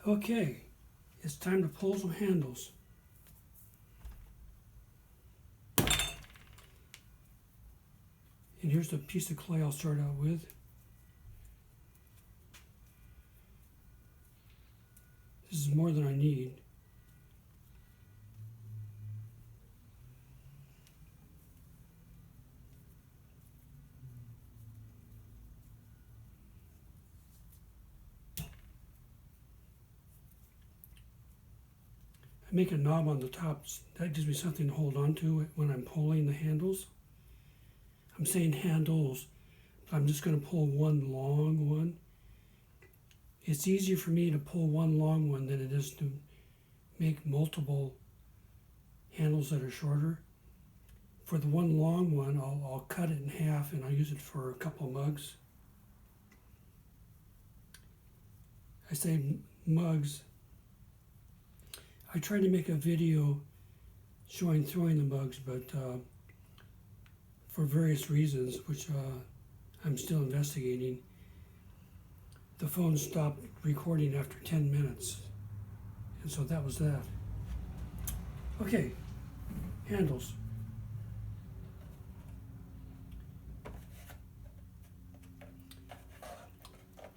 Okay, it's time to pull some handles. And here's the piece of clay I'll start out with. This is more than I need. I make a knob on the top. That gives me something to hold on to when I'm pulling the handles. I'm saying handles, but I'm just going to pull one long one. It's easier for me to pull one long one than it is to make multiple handles that are shorter. For the one long one, I'll cut it in half and I'll use it for a couple of mugs. I say mugs. I tried to make a video showing throwing the mugs, but for various reasons, which I'm still investigating, the phone stopped recording after 10 minutes. And so that was that. Okay, handles.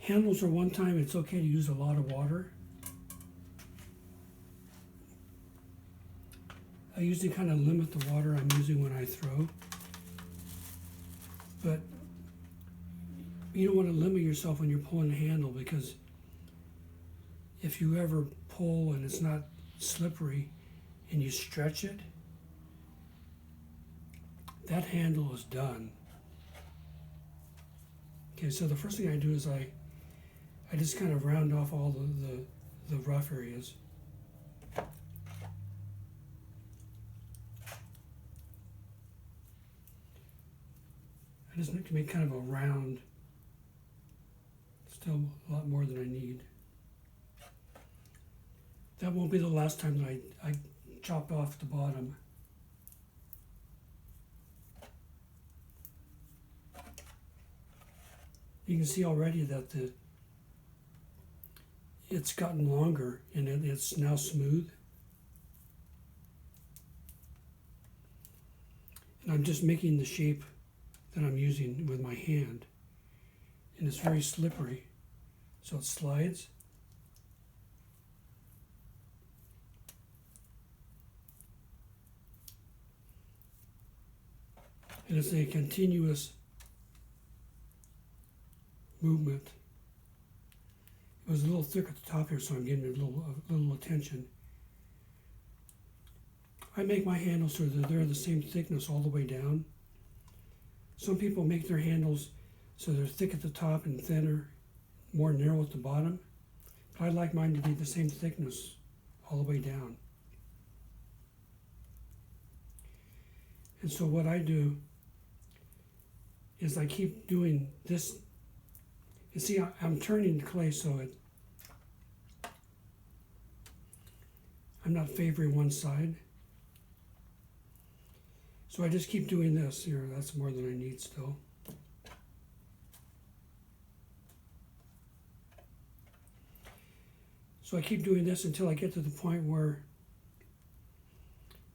Handles are one time it's okay to use a lot of water. I usually kind of limit the water I'm using when I throw. But you don't want to limit yourself when you're pulling a handle, because if you ever pull and it's not slippery and you stretch it, that handle is done. Okay, so the first thing I do is I just kind of round off all the rough areas. I just make kind of a round, still a lot more than I need. That won't be the last time that I chop off the bottom. You can see already that it's gotten longer and it's now smooth. And I'm just making the shape that I'm using with my hand. And it's very slippery, so it slides. And it's a continuous movement. It was a little thick at the top here, so I'm getting a little attention. I make my handles so that they're the same thickness all the way down. Some people make their handles so they're thick at the top and thinner, more narrow at the bottom. But I like mine to be the same thickness all the way down. And so what I do is I keep doing this. You see, I'm turning the clay so I'm not favoring one side. So I just keep doing this here. That's more than I need still. So I keep doing this until I get to the point where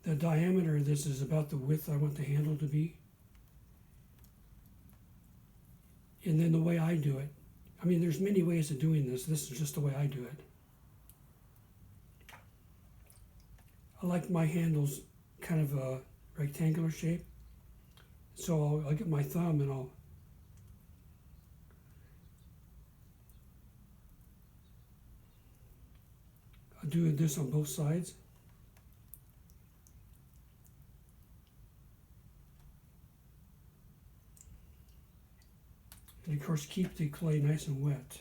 the diameter of this is about the width I want the handle to be. And then the way I do it, I mean, there's many ways of doing this. This is just the way I do it. I like my handles kind of a rectangular shape. So I'll get my thumb and I'll do this on both sides. And of course keep the clay nice and wet.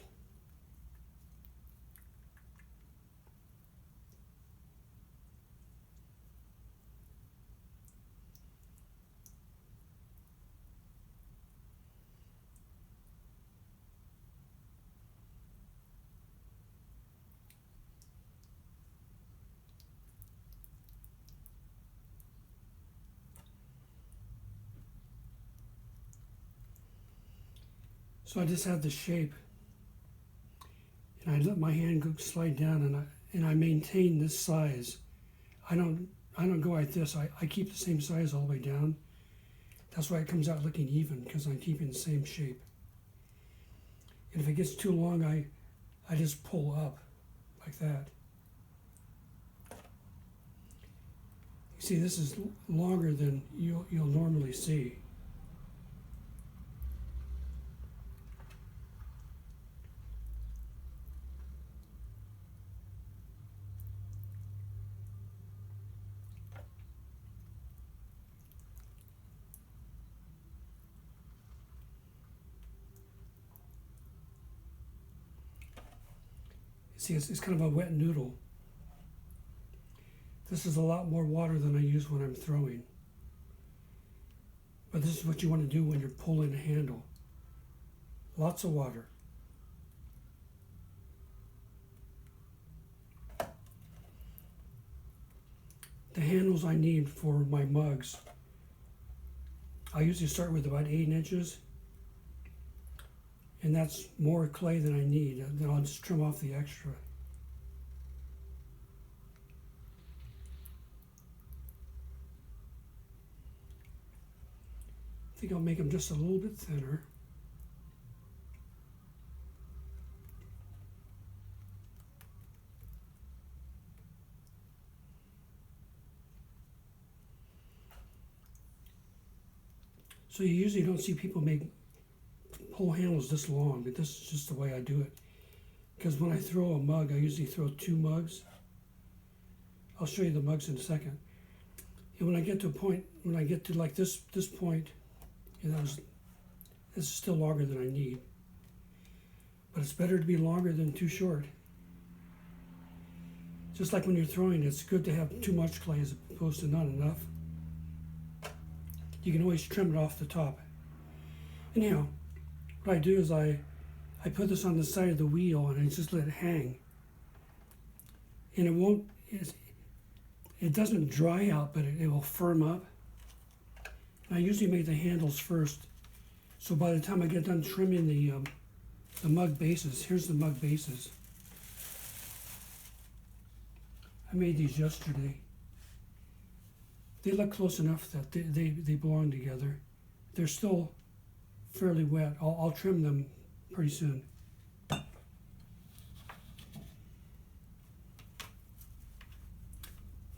So I just have the shape and I let my hand slide down, and I maintain this size. I don't go like this. I keep the same size all the way down. That's why it comes out looking even, because I'm keeping the same shape. And if it gets too long, I just pull up like that. You see, this is longer than you'll normally see. See, it's kind of a wet noodle. This is a lot more water than I use when I'm throwing. But this is what you want to do when you're pulling a handle. Lots of water. The handles I need for my mugs, I usually start with about 8 inches. And that's more clay than I need. Then I'll just trim off the extra. I think I'll make them just a little bit thinner. So you usually don't see people pull handles this long, but this is just the way I do it. Because when I throw a mug, I usually throw 2 mugs. I'll show you the mugs in a second. And when I get to a point, when I get to like this point, this is still longer than I need. But it's better to be longer than too short. Just like when you're throwing, it's good to have too much clay as opposed to not enough. You can always trim it off the top. Anyhow, what I do is I put this on the side of the wheel and I just let it hang. And it doesn't dry out, but it will firm up. And I usually make the handles first. So by the time I get done trimming the mug bases, here's the mug bases. I made these yesterday. They look close enough that they belong together. They're still fairly wet. I'll trim them pretty soon.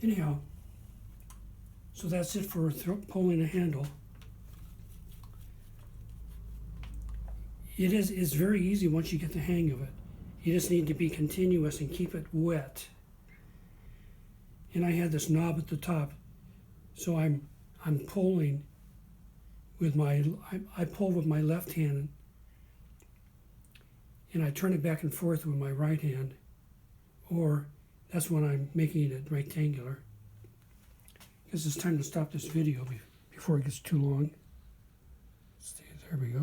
Anyhow, so that's it for pulling a handle. It's very easy once you get the hang of it. You just need to be continuous and keep it wet. And I had this knob at the top, so I'm pulling with I pull with my left hand, and I turn it back and forth with my right hand, or that's when I'm making it rectangular. Because it's time to stop this video before it gets too long. There we go.